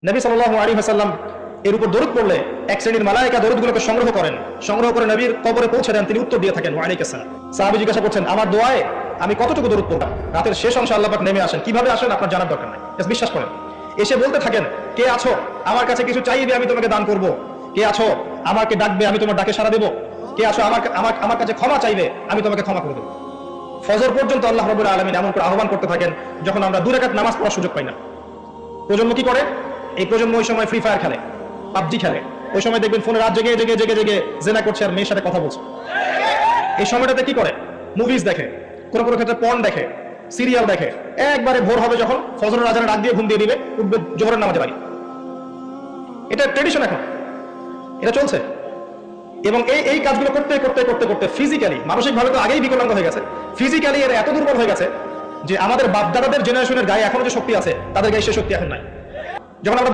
নবী সাল্লাল্লাহু আলাইহি ওয়াসাল্লাম এর উপর দরুদ পড়লে এক শ্রেণীর মালায়েকা দরুদগুলোকে সংগ্রহ করেন, সংগ্রহ করে নবীর কবরে পৌঁছে দেন। তিনি উত্তর দিয়ে থাকেন ওয়া আলাইকুম আসসালাম। সাহাবী জিজ্ঞাসা করছেন, আমার দোয়ায় আমি কতটুকু দরুদ পড়লাম? রাতের শেষ অংশে আল্লাহ পাক নেমে আসেন। কিভাবে আসেন আপনার জানার দরকার নাই, বিশ্বাস করেন। এসে বলতে থাকেন, কে আছো আমার কাছে কিছু চাইবে আমি তোমাকে দান করব? কে আছো আমাকে ডাকবে আমি তোমার ডাকে সাড়া দেব? কে আছো আমার কাছে ক্ষমা চাইবে আমি তোমাকে ক্ষমা করে দেব? ফজর পর্যন্ত আল্লাহ রাব্বুল আলামিন এমন করে আহ্বান করতে থাকেন যখন আমরা 2 রাকাত নামাজ পড়ার সুযোগ পাই না। প্রজন্ম কি করে? এই প্রজন্ম ওই সময় ফ্রি ফায়ার খেলে, পাবজি খেলে। ওই সময় দেখবেন ফোনে রাত জেগে জেগে জেগে জেগে জেনা করছে আর মেয়ের সাথে কথা বলছে। এই সময়টাতে কি করে? মুভিজ দেখে, কোনো কোনো ক্ষেত্রে পর্ন দেখে, সিরিয়াল দেখে। একবারে ভোর হবে যখন, ফজরের আজানের ডাক দিয়ে ঘুম দিয়ে দিবে, উঠবে জোহরের নামাজে বাড়ি। এটা ট্রেডিশন, এখন এটা চলছে। এবং এই কাজগুলো করতে করতে করতে করতে ফিজিক্যালি, মানসিকভাবে তো আগেই বিকলাঙ্গ হয়ে গেছে, ফিজিক্যালি এর এত দুর্বল হয়ে গেছে যে আমাদের বাপদাদাদের জেনারেশনের গায়ে এখনো যে শক্তি আছে তাদের গায়ে সে শক্তি এখন নাই। যখন আমরা